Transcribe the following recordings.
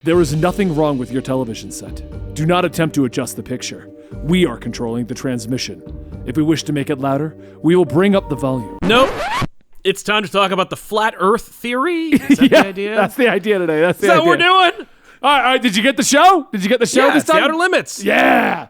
There is nothing wrong with your television set. Do not attempt to adjust the picture. We are controlling the transmission. If we wish to make it louder, we will bring up the volume. Nope. It's time to talk about the flat Earth theory. Is that the idea? That's the idea today. That's what we're doing? All right. Did you get the show? Did you get the show Yeah, this it's time? The Outer Limits. Yeah.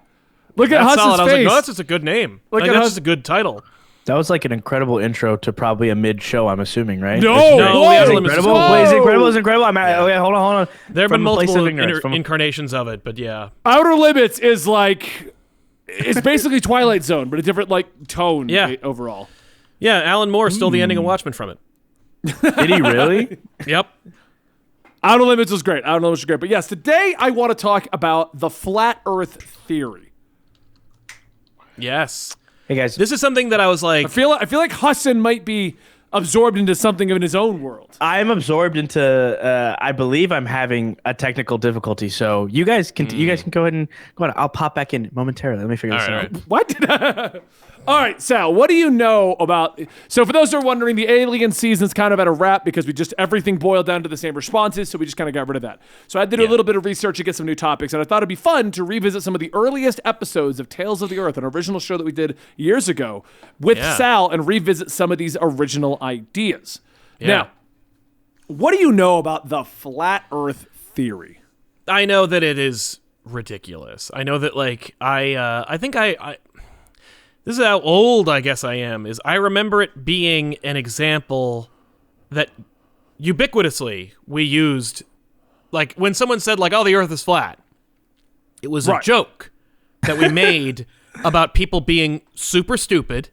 Look at That's Huss's solid. I was face. like, no, that's just a good name. Like, that's just a good title. That was like an incredible intro to probably a mid-show, I'm assuming, right? No, No, whoa. we have Is it limits. incredible? Whoa. Wait, is it incredible? Is it incredible? Okay, hold on. There have been From a place multiple of ignorance, incarnations of it, but yeah. Outer Limits is like, it's basically Twilight Zone, but a different like tone overall. Yeah, Alan Moore stole the ending of Watchmen from it. Did he really? Yep. Outer Limits was great. Outer Limits was great. But yes, today I want to talk about the flat Earth theory. Yes. Hey guys, This is something that I was like, I feel like Hassan might be absorbed into something in his own world. I'm absorbed into. I believe I'm having a technical difficulty, so you guys can go ahead and go on. I'll pop back in momentarily. Let me figure this out. right. What? All right, Sal, what do you know about... So for those who are wondering, the Alien season's kind of at a wrap because everything boiled down to the same responses, so we just kind of got rid of that. So I did a little bit of research to get some new topics, and I thought it'd be fun to revisit some of the earliest episodes of Tales of the Earth, an original show that we did years ago, with Sal, and revisit some of these original ideas. Yeah. Now, what do you know about the flat Earth theory? I know that it is ridiculous. I know that, like, I think this is how old I guess I am, is I remember it being an example that ubiquitously we used, like, when someone said, like, oh, the Earth is flat. It was a joke that we made about people being super stupid.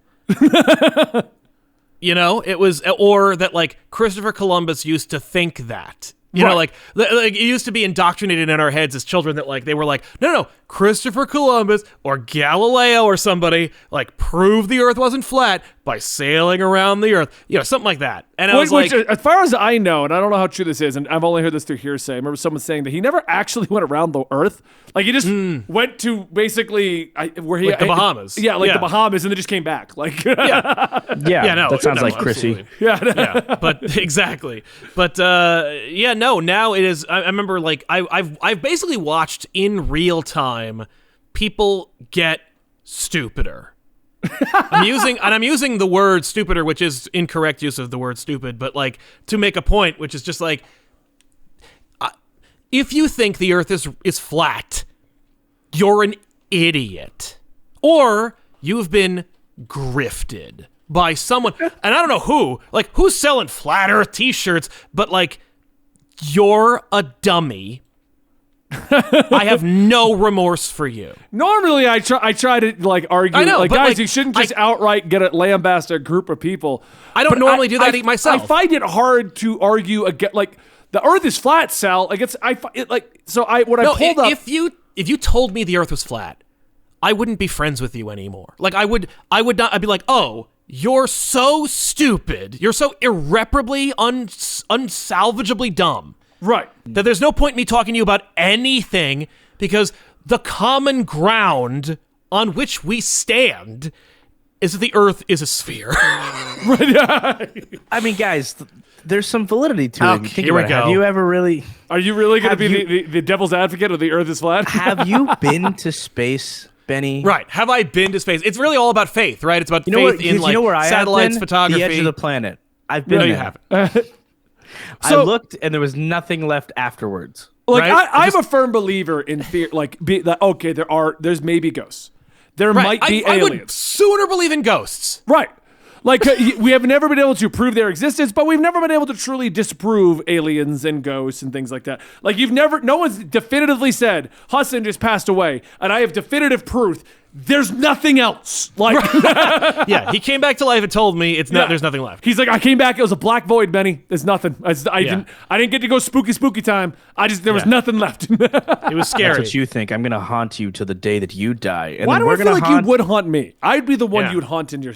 You know, it was, or that, like, Christopher Columbus used to think that. You know, like it used to be indoctrinated in our heads as children that, like, they were like, no, Christopher Columbus or Galileo or somebody, like, proved the Earth wasn't flat by sailing around the Earth. You know, something like that. And I was like... as far as I know, and I don't know how true this is, and I've only heard this through hearsay, I remember someone saying that he never actually went around the Earth. Like, he just went to basically... where he Like the Bahamas. Yeah, like the Bahamas, and then just came back. Like, No, that sounds no, like Chrissy. Yeah, but exactly. But no. Now it is. I remember, like, I've basically watched in real time people get stupider. I'm using the word stupider, which is incorrect use of the word stupid, but, like, to make a point, which is just like, if you think the Earth is flat, you're an idiot, or you've been grifted by someone, and I don't know who, like, who's selling flat Earth t-shirts, but, like, you're a dummy. I have no remorse for you. normally, I try to, like, argue. I know, like, but, guys, like, you shouldn't just outright get a lambast a group of people. I don't But normally do that myself. I find it hard to argue against, like, the Earth is flat, Sal. Like, I pulled up. If you told me the Earth was flat, I wouldn't be friends with you anymore. Like, I would not. I'd be like, oh, you're so stupid. You're so irreparably, unsalvageably dumb. Right. That there's no point in me talking to you about anything, because the common ground on which we stand is that the Earth is a sphere. I mean, guys, there's some validity to it. Here we go. Have you ever really? Are you really going to be the devil's advocate of the Earth is flat? Have you been to space, Benny? Right. Have I been to space? It's really all about faith, right? It's about faith in, like, you know where I satellites, have been? photography. The edge of the planet. I've been No, there. you haven't. I looked, and there was nothing left afterwards. Like, Right? I'm a firm believer in theory. Like, okay, there's maybe ghosts. There might be I aliens. would sooner believe in ghosts. Right. Like, we have never been able to prove their existence, but we've never been able to truly disprove aliens and ghosts and things like that. Like, no one's definitively said, Hassan just passed away, and I have definitive proof. There's nothing else. Like, Yeah, he came back to life and told me there's nothing left. He's like, I came back. It was a black void, Benny. There's nothing. I didn't get to go spooky time. There was nothing left. It was scary. That's what you think. I'm gonna haunt you to the day that you die. And Why then do I we're feel gonna like you would haunt me? I'd be the one Yeah. you would haunt in your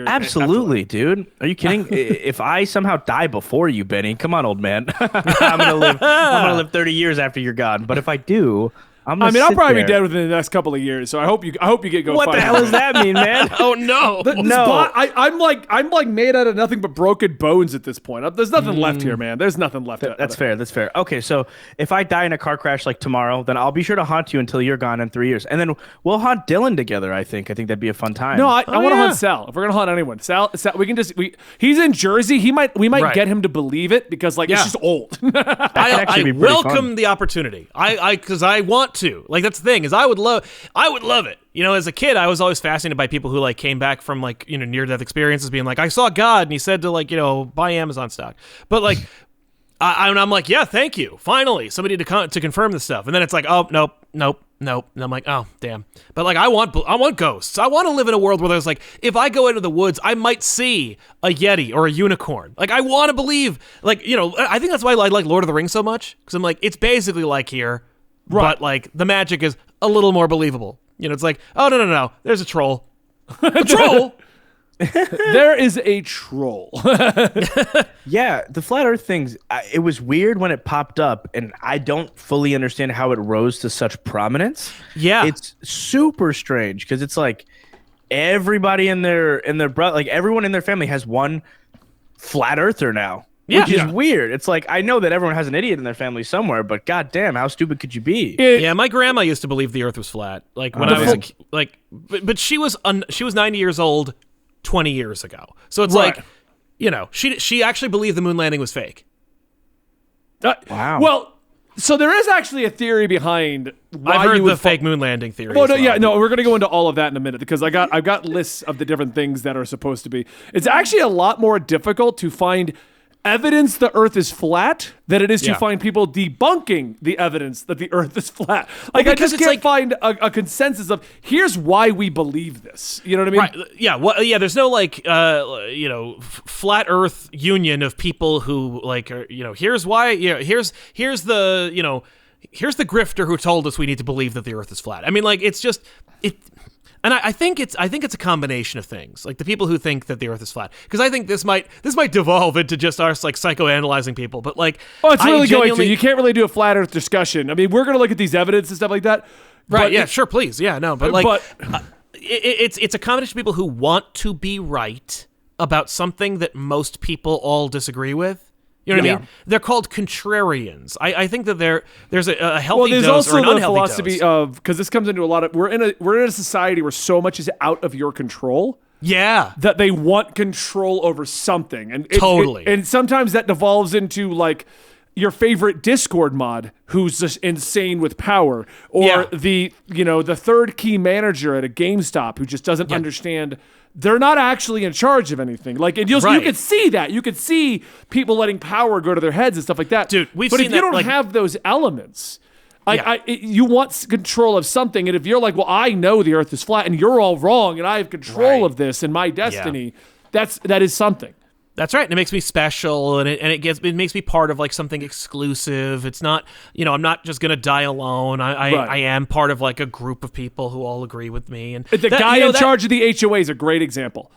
Absolutely, dude. Are you kidding? If I somehow die before you, Benny, come on, old man. I'm gonna live 30 years after you're gone. But if I do, I mean, I'll probably be dead within the next couple of years, so I hope you get go. What the hell does that mean, man? Oh no, No. I'm like made out of nothing but broken bones at this point. There's nothing left here, man. There's nothing left. That's fair. That's fair. Okay, so if I die in a car crash like tomorrow, then I'll be sure to haunt you until you're gone in 3 years, and then we'll haunt Dylan together. I think that'd be a fun time. No, I want to hunt Sal. If we're gonna haunt anyone, Sal, we can just he's in Jersey. We might get him to believe it because it's just old. I welcome the opportunity. Because I want to. Like, that's the thing is I would love it. You know, as a kid, I was always fascinated by people who like came back from like, you know, near-death experiences being like, I saw God and he said to like, you know, buy Amazon stock. But like, I'm like, yeah, thank you. Finally, somebody to confirm this stuff. And then it's like, oh, nope. And I'm like, oh, damn. But like, I want ghosts. I want to live in a world where there's like, if I go into the woods, I might see a Yeti or a unicorn. Like, I want to believe, like, you know, I think that's why I like Lord of the Rings so much. Because I'm like, it's basically like here. Right. But like, the magic is a little more believable. You know, it's like, oh, no. There's a troll. A troll? There is a troll. Yeah, the flat Earth things, it was weird when it popped up, and I don't fully understand how it rose to such prominence. Yeah. It's super strange because it's like everybody in their like everyone in their family has one flat earther now. Yeah. Which is weird. It's like, I know that everyone has an idiot in their family somewhere, but goddamn, how stupid could you be? Yeah, my grandma used to believe the Earth was flat. Like when I was but she was 90 years old 20 years ago. So it's like, you know, she actually believed the moon landing was fake. Wow. Well, so there is actually a theory behind why I've heard you would the fake moon landing theory. Oh, no, we're going to go into all of that in a minute because I've got lists of the different things that are supposed to be. It's actually a lot more difficult to find evidence the Earth is flat than it is to find people debunking the evidence that the Earth is flat. Like, I just can't find a consensus of here's why we believe this. You know what I mean? Right. Yeah. Well, yeah. There's no like, you know, flat Earth union of people who like, are, you know, here's why. Yeah. Here's the, you know, here's the grifter who told us we need to believe that the Earth is flat. I mean, like, it's just it. And I think it's a combination of things, like the people who think that the Earth is flat, because I think this might devolve into just us like psychoanalyzing people. But like, it's really going to. You can't really do a flat Earth discussion. I mean, we're going to look at these evidence and stuff like that. Right? Yeah. Sure. Please. Yeah. No. But like, it's a combination of people who want to be right about something that most people all disagree with. You know what I mean? They're called contrarians. I think that there's a healthy dose or an unhealthy dose. Well, there's also the philosophy of, because this comes into a lot of, we're in a society where so much is out of your control. Yeah. That they want control over something. And totally. And sometimes that devolves into like your favorite Discord mod who's just insane with power, or the third key manager at a GameStop who just doesn't understand they're not actually in charge of anything. Like, and you could see that. You could see people letting power go to their heads and stuff like that. Dude, we've seen that. But if you don't like, have those elements, you want control of something. And if you're like, well, I know the Earth is flat and you're all wrong and I have control of this and my destiny, that is something. That's right. And it makes me special, and it makes me part of like something exclusive. It's not, you know, I'm not just gonna die alone. I am part of like a group of people who all agree with me. And the guy in charge of the HOA is a great example.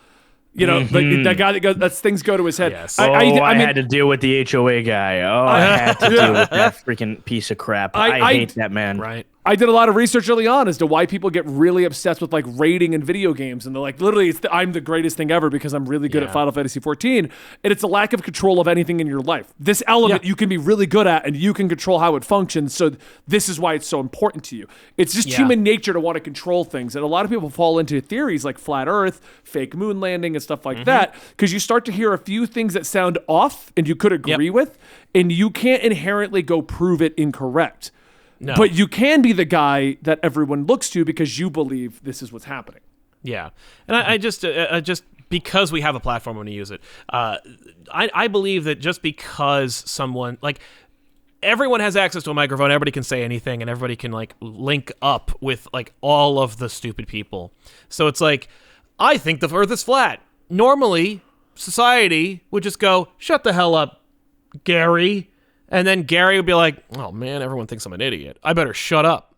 You know, like that guy that goes, things go to his head. Yes. I had to deal with the HOA guy. I had to deal with that freaking piece of crap. I hate that man. Right. I did a lot of research early on as to why people get really obsessed with like rating in video games, and they're like, literally, I'm the greatest thing ever because I'm really good at Final Fantasy 14, and it's a lack of control of anything in your life. This element you can be really good at, and you can control how it functions. So this is why it's so important to you. It's just human nature to want to control things, and a lot of people fall into theories like flat Earth, fake moon landing, and stuff like that because you start to hear a few things that sound off, and you could agree with, and you can't inherently go prove it incorrect. No. But you can be the guy that everyone looks to because you believe this is what's happening. Yeah. And I just because we have a platform when we use it, I believe that just because someone, like, everyone has access to a microphone, everybody can say anything, and everybody can, like, link up with, like, all of the stupid people. So it's like, I think the Earth is flat. Normally, society would just go, shut the hell up, Gary. And then Gary would be like, oh, man, everyone thinks I'm an idiot. I better shut up.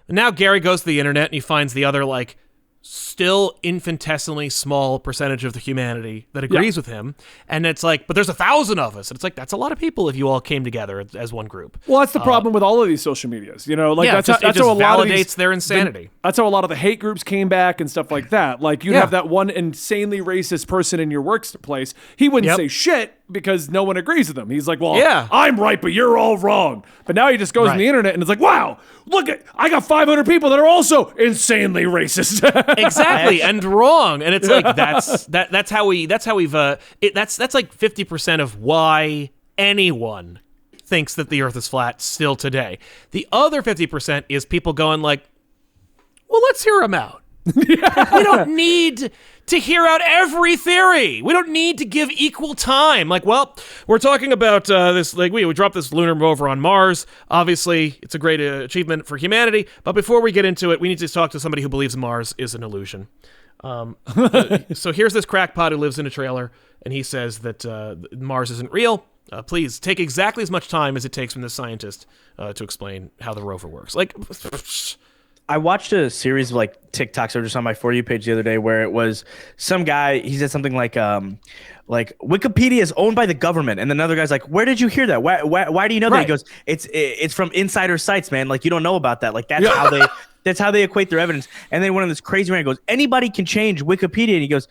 And now Gary goes to the internet and he finds the other, like, still infinitesimally small percentage of the humanity that agrees with him. And it's like, but there's 1,000 of us. And it's like, that's a lot of people if you all came together as one group. Well, that's the problem with all of these social medias. You know, like that's it just how a lot validates of these, their insanity. That's how a lot of the hate groups came back and stuff like that. Like you'd have that one insanely racist person in your workplace. He wouldn't say shit because no one agrees with him. He's like, well, I'm right, but you're all wrong. But now he just goes on the internet and it's like, wow, look I got 500 people that are also insanely racist. Exactly, and wrong. And it's like that's how we've that's like 50% of why anyone thinks that the earth is flat still today. The other 50% is people going like, well, let's hear them out. We don't need to hear out every theory. We don't need to give equal time. Like, well, we're talking about this, like we dropped this lunar rover on Mars. Obviously, it's a great achievement for humanity. But before we get into it, we need to talk to somebody who believes Mars is an illusion. So here's this crackpot who lives in a trailer, and he says that Mars isn't real. Please take exactly as much time as it takes from this scientist to explain how the rover works. Like, I watched a series of like TikToks or just on my For You page the other day where it was some guy, he said something like Wikipedia is owned by the government. And another guy's like, where did you hear that? Why do you know that? He goes, it's from insider sites, man. Like you don't know about that. Like that's how they equate their evidence. And then one of this crazy man goes, anybody can change Wikipedia. And he goes,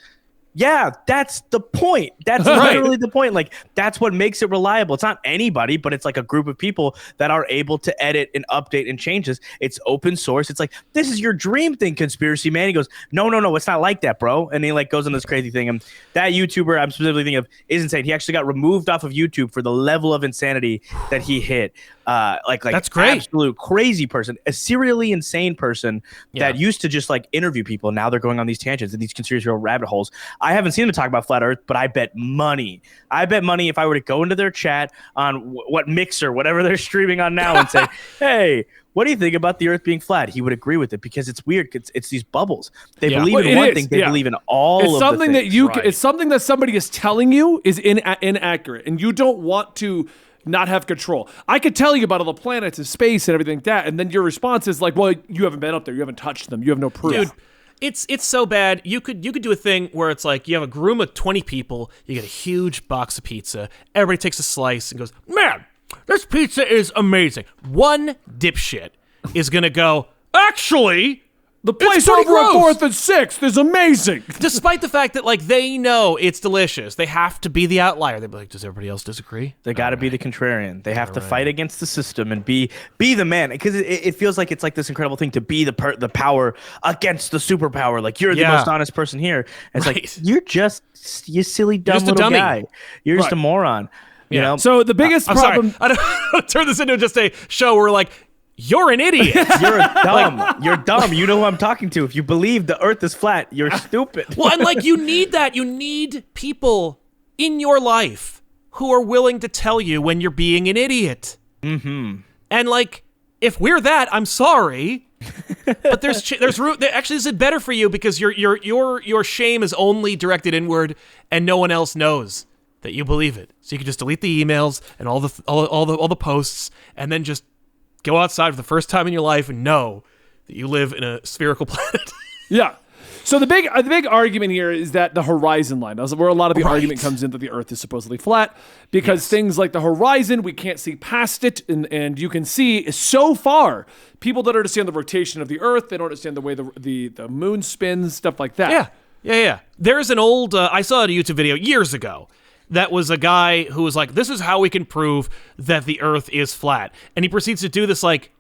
yeah, that's the point. That's literally the point. Like, that's what makes it reliable. It's not anybody, but it's like a group of people that are able to edit and update and change this. It's open source. It's like, this is your dream thing, conspiracy man. He goes, no, it's not like that, bro. And he like goes on this crazy thing. And that YouTuber I'm specifically thinking of is insane. He actually got removed off of YouTube for the level of insanity that he hit. Like that's great. Absolute crazy person, a serially insane person that used to just like interview people. Now they're going on these tangents and these conspiracy rabbit holes. I haven't seen them talk about flat Earth, but I bet money if I were to go into their chat on what Mixer, whatever they're streaming on now, and say, hey, what do you think about the Earth being flat? He would agree with it because it's weird. It's these bubbles. They believe in one thing. They believe in all it's of something the that things. you. It's something that somebody is telling you is inaccurate, and you don't want to not have control. I could tell you about all the planets and space and everything like that, and then your response is like, well, you haven't been up there. You haven't touched them. You have no proof. Dude, it's so bad. You could do a thing where it's like you have a room of 20 people, you get a huge box of pizza, everybody takes a slice and goes, man, this pizza is amazing. One dipshit is gonna go, actually, the place over at 4th and 6th is amazing. Despite the fact that like they know it's delicious. They have to be the outlier. They'd be like, does everybody else disagree? They got to be the contrarian. They have to fight against the system and be the man. Because it feels like it's like this incredible thing to be the power against the superpower. Like you're the most honest person here. And it's like, you silly dumb little guy. You're just a moron. You know? So the biggest problem. Sorry. I don't turn this into just a show where we're like, you're an idiot. You're dumb. You're dumb. You know who I'm talking to. If you believe the Earth is flat, you're stupid. Well, and like you need that. You need people in your life who are willing to tell you when you're being an idiot. Mm-hmm. And like, if we're that, I'm sorry, but there's room. Actually, this is better for you because your shame is only directed inward, and no one else knows that you believe it. So you can just delete the emails and all the posts, and then just go outside for the first time in your life and know that you live in a spherical planet. Yeah. So the big argument here is that the horizon line, that's where a lot of the argument comes in that the Earth is supposedly flat, because things like the horizon, we can't see past it, and you can see so far. People don't understand the rotation of the Earth, they don't understand the way the moon spins, stuff like that. Yeah. There's an old, I saw a YouTube video years ago that was a guy who was like, this is how we can prove that the Earth is flat. And he proceeds to do this like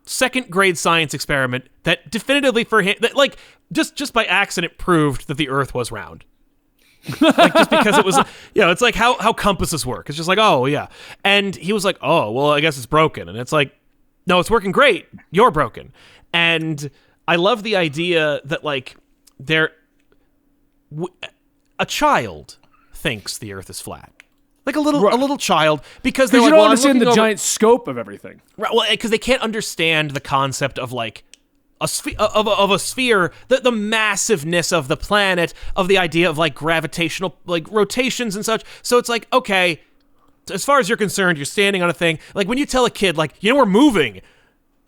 second grade science experiment that definitively for him, that like just by accident proved that the Earth was round. Like just because it was, it's like how compasses work. It's just like, oh yeah. And he was like, oh, well, I guess it's broken. And it's like, no, it's working great. You're broken. And I love the idea that like a child thinks the Earth is flat, like a little child, because they're you like, don't understand the giant scope of everything. Right. Well, because they can't understand the concept of like a sphere, the massiveness of the planet, of the idea of like gravitational like rotations and such. So it's like, okay, as far as you're concerned, you're standing on a thing. Like when you tell a kid, like, we're moving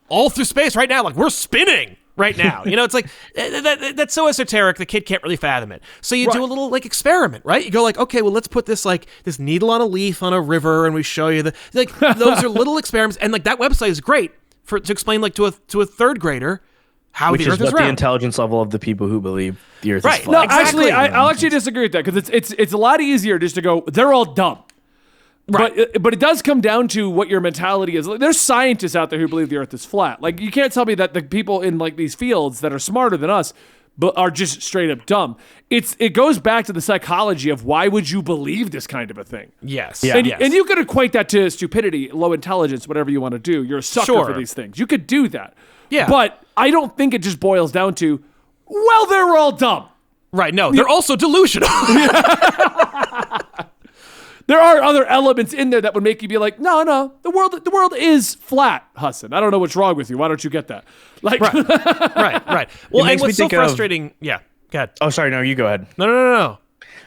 all through space right now, like we're spinning. right now. It's like that's so esoteric the kid can't really fathom it. So you do a little like experiment, right? You go like, okay, well, let's put this needle on a leaf on a river, and we show you those are little experiments, and like that website is great to explain like to a third grader how the Earth is round. The intelligence level of the people who believe the Earth is flat. No, actually, I'll actually disagree with that, because it's a lot easier just to go, they're all dumb. Right. But it does come down to what your mentality is. Like, there's scientists out there who believe the Earth is flat. Like, you can't tell me that the people in like these fields that are smarter than us but are just straight up dumb. It goes back to the psychology of why would you believe this kind of a thing? Yes. Yeah. And you could equate that to stupidity, low intelligence, whatever you want to do. You're a sucker for these things. You could do that. Yeah. But I don't think it just boils down to, well, they're all dumb. Right. No, they're also delusional. There are other elements in there that would make you be like, no, the world is flat, Hassan. I don't know what's wrong with you. Why don't you get that? Like, right. Well, and what's so frustrating? Yeah, go ahead. Oh, sorry. No, you go ahead. No.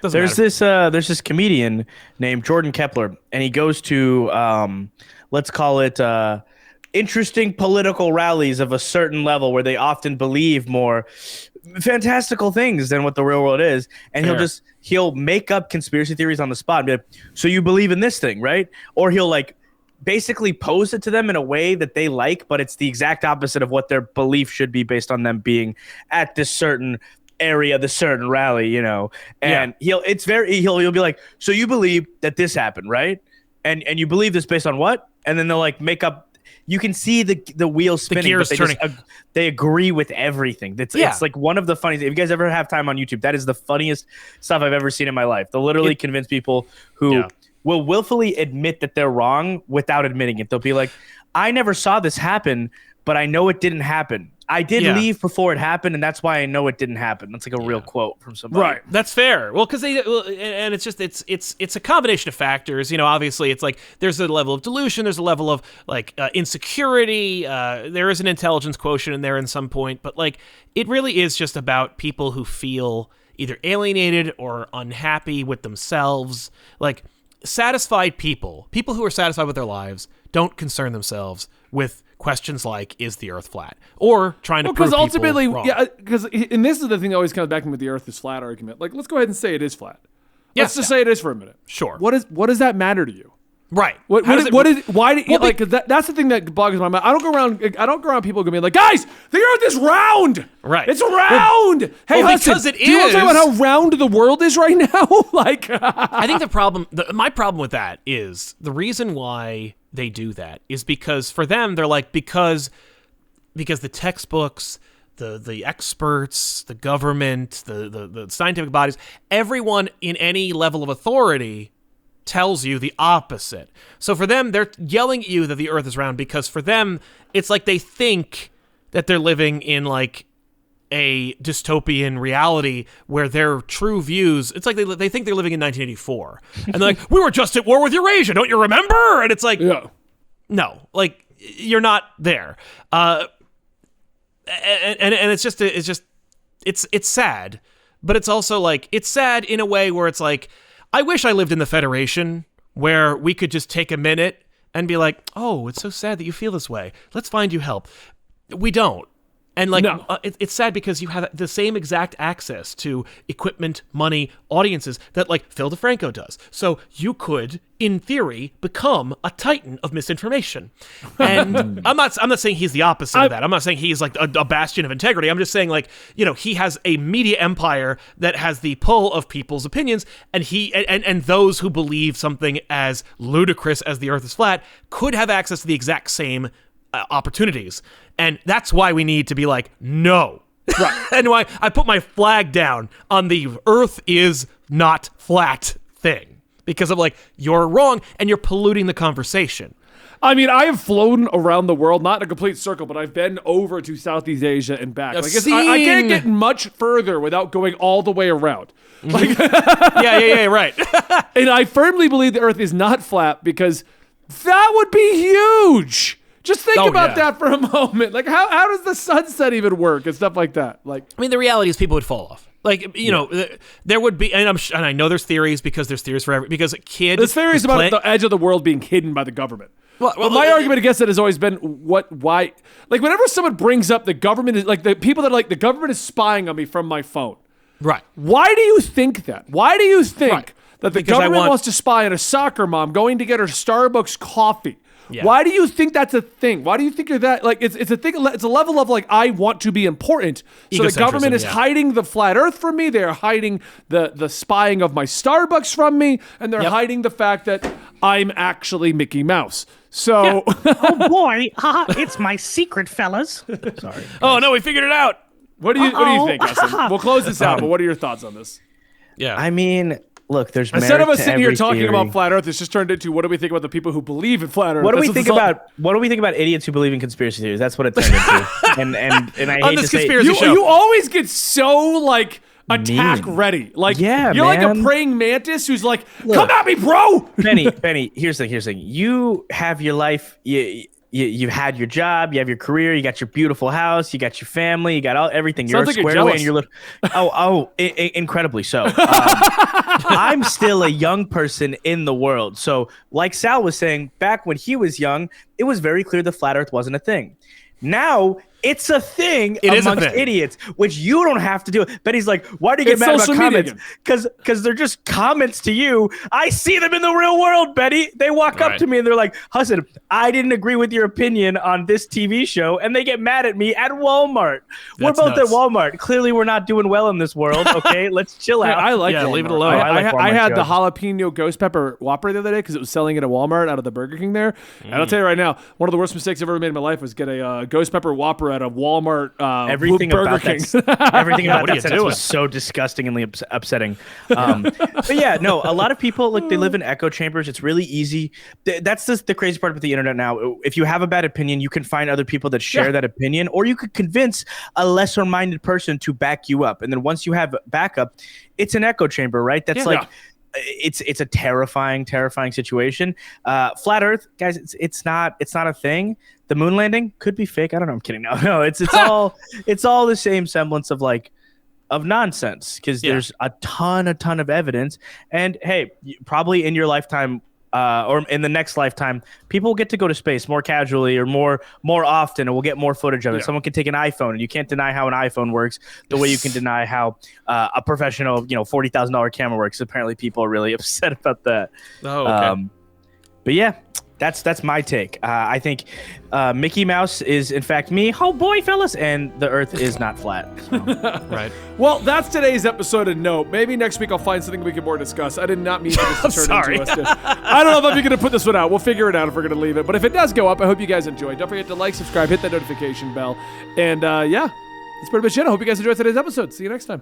There's this comedian named Jordan Kepler, and he goes to let's call it interesting political rallies of a certain level where they often believe more fantastical things than what the real world is, and he'll make up conspiracy theories on the spot and be like, so you believe in this thing, right? Or he'll like basically pose it to them in a way that they like, but it's the exact opposite of what their belief should be based on them being at this certain area, the certain rally, and he'll be like, so you believe that this happened, right? And you believe this based on what? And then they'll like make up. You can see the wheels spinning, the gears but turning. They agree with everything. It's like one of the funniest. If you guys ever have time on YouTube, that is the funniest stuff I've ever seen in my life. They'll literally convince people who will willfully admit that they're wrong without admitting it. They'll be like, I never saw this happen, but I know it didn't happen. I did leave before it happened, and that's why I know it didn't happen. That's like a real quote from somebody. Right. That's fair. Well, because and it's just it's a combination of factors. Obviously, it's like there's a level of delusion, there's a level of like insecurity. There is an intelligence quotient in there in some point, but like it really is just about people who feel either alienated or unhappy with themselves. Like satisfied people who are satisfied with their lives, don't concern themselves with questions like, is the Earth flat? Or trying to prove ultimately, people wrong. and this is the thing that always comes back to me with the Earth is flat argument. Like, let's go ahead and say it is flat. Let's just say it is for a minute. Sure. What does that matter to you? Right. Why do you, like, 'cause that's the thing that boggles my mind. I don't go around people going like, guys, the Earth is round. Right. It's round. Hey, Hudson, because it do you want to talk about how round the world is right now? Like, I think my problem with that is the reason why they do that is because for them, they're like, because the textbooks, the experts, the government, the scientific bodies, everyone in any level of authority tells you the opposite. So for them, they're yelling at you that the Earth is round because for them, it's like they think that they're living in like a dystopian reality where their true views, it's like they think they're living in 1984. And they're like, we were just at war with Eurasia, don't you remember? And it's like, no, like you're not there. And it's sad, but it's also like, it's sad in a way where it's like, I wish I lived in the Federation where we could just take a minute and be like, oh, it's so sad that you feel this way. Let's find you help. We don't. And like, it's sad because you have the same exact access to equipment, money, audiences that like Phil DeFranco does. So you could, in theory, become a titan of misinformation. And I'm not saying he's the opposite of that. I'm not saying he's like a bastion of integrity. I'm just saying like, he has a media empire that has the pull of people's opinions, and and those who believe something as ludicrous as the Earth is flat could have access to the exact same opportunities. And that's why we need to be like, no. Right. And why I put my flag down on the Earth is not flat thing. Because of like, you're wrong and you're polluting the conversation. I mean, I have flown around the world, not in a complete circle, but I've been over to Southeast Asia and back. Like, I can't get much further without going all the way around. Like, yeah, right. And I firmly believe the Earth is not flat because that would be huge. Just think about that for a moment. Like, how does the sunset even work and stuff like that? Like, I mean, the reality is people would fall off. Like, you know, there would be, and I know there's theories because there's theories for because a kid. There's theories about the edge of the world being hidden by the government. Well, but my argument against it has always been why, like whenever someone brings up the government is like the people that are like the government is spying on me from my phone. Right. Why do you think that? Why do you think that the Because government wants to spy on a soccer mom going to get her Starbucks coffee? Yeah. Why do you think that's a thing? Why do you think you're that like it's a thing? It's a level of like I want to be important. So the government is hiding the flat Earth from me. They're hiding the spying of my Starbucks from me, and they're hiding the fact that I'm actually Mickey Mouse. So Oh boy, it's my secret, fellas. Sorry. Oh no, we figured it out. what do you think, Justin? We'll close this out, but what are your thoughts on this? Yeah. I mean, look, there's Instead merit of us to sitting here every talking theory. about flat Earth, it's just turned into what do we think about the people who believe in flat Earth? What do we That's think what's all- about? What do we think about idiots who believe in conspiracy theories? That's what it turned into. and I On hate this to say, conspiracy show. You always get so like attack Mean. ready. Like Yeah, you're like a man. praying mantis who's like, come at me, bro. Benny, here's the thing. You have your life. You've had your job. You have your career. You got your beautiful house. You got your family. You got everything. You're Sounds like you're squared away, jealous. and you're incredibly so. I'm still a young person in the world. So, like Sal was saying, back when he was young, it was very clear the flat Earth wasn't a thing. Now it's a thing amongst idiots, which you don't have to do. Betty's like, why do you get mad about comments? Because they're just comments to you. I see them in the real world, Betty. They walk up to me and they're like, Hassan, I didn't agree with your opinion on this TV show. And they get mad at me at Walmart. We're both at Walmart. Clearly, we're not doing well in this world. Okay, let's chill out. I like Walmart. leave it alone. I had the jalapeno ghost pepper Whopper the other day because it was selling it at Walmart out of the Burger King there. And I'll tell you right now, one of the worst mistakes I've ever made in my life was get a ghost pepper Whopper at a Walmart Everything Burger about King. everything about what are that you sentence doing? was so disgustingly upsetting. But yeah, no, a lot of people they live in echo chambers. It's really easy. That's just the crazy part about the internet now. If you have a bad opinion, you can find other people that share that opinion, or you could convince a lesser-minded person to back you up. And then once you have backup, it's an echo chamber, right? That's it's a terrifying situation. Flat Earth, guys, it's not a thing. The moon landing could be fake. I don't know. I'm kidding. No, it's all the same semblance of nonsense because there's a ton of evidence. And hey, probably in your lifetime or in the next lifetime, people will get to go to space more casually or more often, and we'll get more footage of it. Someone can take an iPhone, and you can't deny how an iPhone works the way you can deny how a professional, $40,000 camera works. Apparently, people are really upset about that. Oh, okay. But yeah, that's my take. I think Mickey Mouse is in fact me. Oh boy, fellas, and the Earth is not flat. So. Right. Well, that's today's episode of Note. Maybe next week I'll find something we can more discuss. I did not mean for this to turn into us. I don't know if I'm going to put this one out. We'll figure it out if we're going to leave it. But if it does go up, I hope you guys enjoy. Don't forget to like, subscribe, hit that notification bell. And yeah, that's pretty much it. I hope you guys enjoyed today's episode. See you next time.